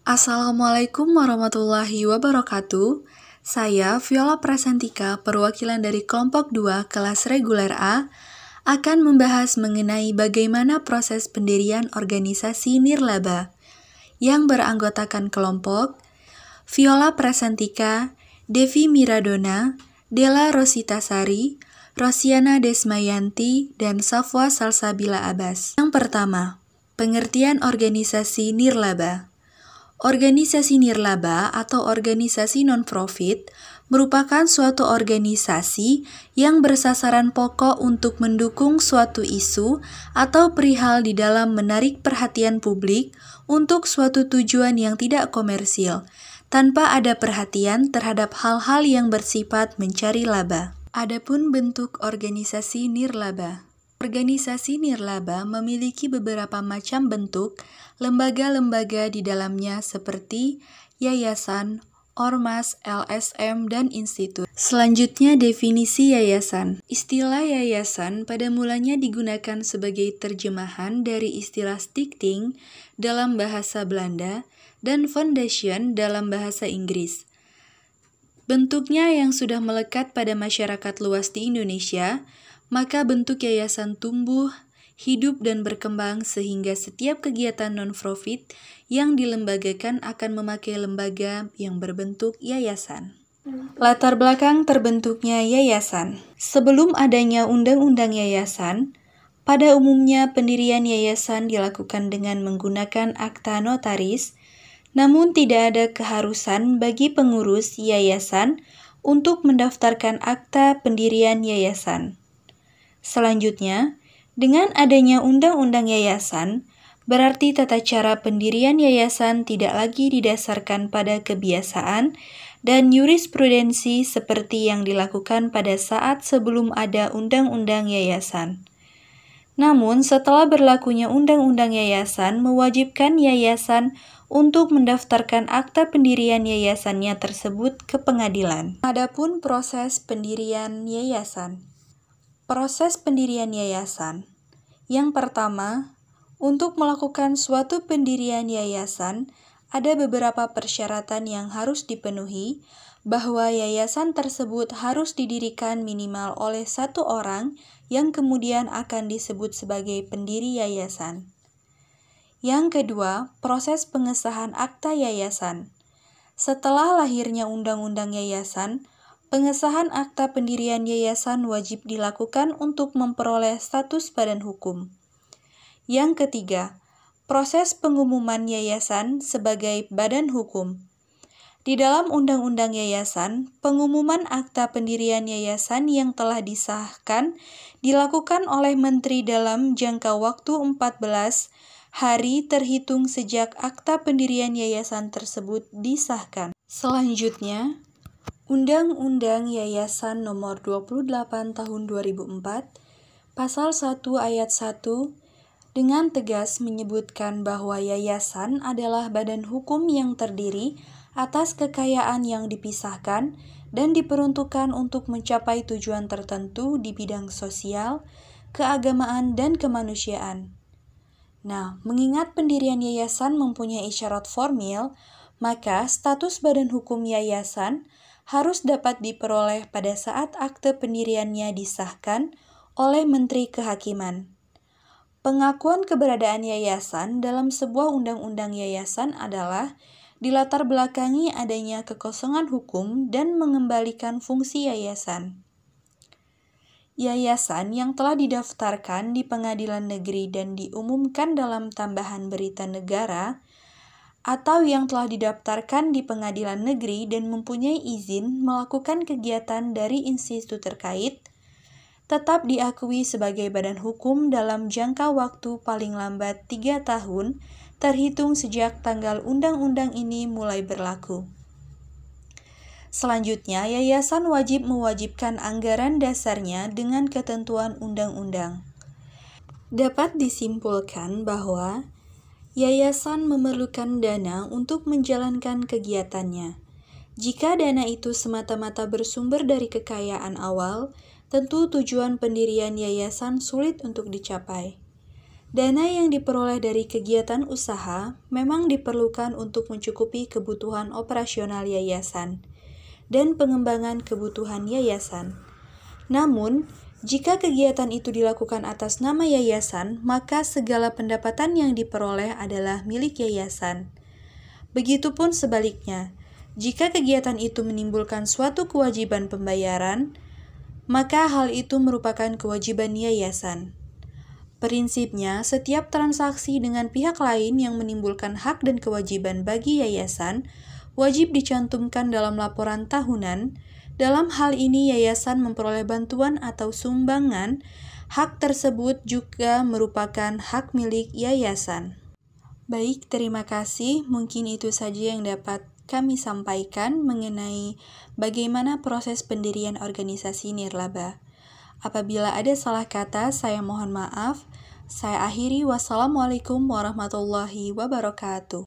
Assalamualaikum warahmatullahi wabarakatuh. Saya Viola Prasantika, perwakilan dari kelompok 2 kelas reguler A, akan membahas mengenai bagaimana proses pendirian organisasi Nirlaba yang beranggotakan kelompok Viola Prasantika, Devi Miradona, Della Rositasari, Rosiana Desmayanti, dan Safwa Salsabila Abbas. Yang pertama, pengertian organisasi Nirlaba. Organisasi nirlaba atau organisasi non-profit merupakan suatu organisasi yang bersasaran pokok untuk mendukung suatu isu atau perihal di dalam menarik perhatian publik untuk suatu tujuan yang tidak komersil, tanpa ada perhatian terhadap hal-hal yang bersifat mencari laba. Adapun bentuk organisasi nirlaba. Organisasi nirlaba memiliki beberapa macam bentuk, lembaga-lembaga di dalamnya seperti yayasan, ormas, LSM, dan institut. Selanjutnya, definisi yayasan. Istilah yayasan pada mulanya digunakan sebagai terjemahan dari istilah stichting dalam bahasa Belanda dan foundation dalam bahasa Inggris. Bentuknya yang sudah melekat pada masyarakat luas di Indonesia, maka bentuk yayasan tumbuh, hidup, dan berkembang sehingga setiap kegiatan non-profit yang dilembagakan akan memakai lembaga yang berbentuk yayasan. Latar belakang terbentuknya yayasan. Sebelum adanya undang-undang yayasan, pada umumnya pendirian yayasan dilakukan dengan menggunakan akta notaris, namun tidak ada keharusan bagi pengurus yayasan untuk mendaftarkan akta pendirian yayasan. Selanjutnya, dengan adanya undang-undang yayasan, berarti tata cara pendirian yayasan tidak lagi didasarkan pada kebiasaan dan jurisprudensi seperti yang dilakukan pada saat sebelum ada undang-undang yayasan. Namun, setelah berlakunya undang-undang yayasan mewajibkan yayasan untuk mendaftarkan akta pendirian yayasannya tersebut ke pengadilan. Adapun proses pendirian yayasan. Proses pendirian yayasan. Yang pertama, untuk melakukan suatu pendirian yayasan, ada beberapa persyaratan yang harus dipenuhi, bahwa yayasan tersebut harus didirikan minimal oleh satu orang yang kemudian akan disebut sebagai pendiri yayasan. Yang kedua, proses pengesahan akta yayasan. Setelah lahirnya undang-undang yayasan, pengesahan akta pendirian yayasan wajib dilakukan untuk memperoleh status badan hukum. Yang ketiga, proses pengumuman yayasan sebagai badan hukum. Di dalam undang-undang yayasan, pengumuman akta pendirian yayasan yang telah disahkan dilakukan oleh menteri dalam jangka waktu 14 hari terhitung sejak akta pendirian yayasan tersebut disahkan. Selanjutnya, Undang-Undang Yayasan Nomor 28 Tahun 2004, Pasal 1 Ayat 1, dengan tegas menyebutkan bahwa yayasan adalah badan hukum yang terdiri atas kekayaan yang dipisahkan dan diperuntukkan untuk mencapai tujuan tertentu di bidang sosial, keagamaan, dan kemanusiaan. Nah, mengingat pendirian yayasan mempunyai syarat formil, maka status badan hukum yayasan harus dapat diperoleh pada saat akte pendiriannya disahkan oleh Menteri Kehakiman. Pengakuan keberadaan yayasan dalam sebuah undang-undang yayasan adalah dilatar belakangi adanya kekosongan hukum dan mengembalikan fungsi yayasan. Yayasan yang telah didaftarkan di pengadilan negeri dan diumumkan dalam tambahan berita negara atau yang telah didaftarkan di pengadilan negeri dan mempunyai izin melakukan kegiatan dari institusi terkait, tetap diakui sebagai badan hukum dalam jangka waktu paling lambat 3 tahun, terhitung sejak tanggal undang-undang ini mulai berlaku. Selanjutnya, yayasan wajib mewajibkan anggaran dasarnya dengan ketentuan undang-undang. Dapat disimpulkan bahwa yayasan memerlukan dana untuk menjalankan kegiatannya. Jika dana itu semata-mata bersumber dari kekayaan awal, tentu tujuan pendirian yayasan sulit untuk dicapai. Dana yang diperoleh dari kegiatan usaha memang diperlukan untuk mencukupi kebutuhan operasional yayasan dan pengembangan kebutuhan yayasan. Namun, jika kegiatan itu dilakukan atas nama yayasan, maka segala pendapatan yang diperoleh adalah milik yayasan. Begitupun sebaliknya, jika kegiatan itu menimbulkan suatu kewajiban pembayaran, maka hal itu merupakan kewajiban yayasan. Prinsipnya, setiap transaksi dengan pihak lain yang menimbulkan hak dan kewajiban bagi yayasan wajib dicantumkan dalam laporan tahunan. Dalam hal ini, yayasan memperoleh bantuan atau sumbangan. Hak tersebut juga merupakan hak milik yayasan. Baik, terima kasih. Mungkin itu saja yang dapat kami sampaikan mengenai bagaimana proses pendirian organisasi nirlaba. Apabila ada salah kata, saya mohon maaf. Saya akhiri. Wassalamualaikum warahmatullahi wabarakatuh.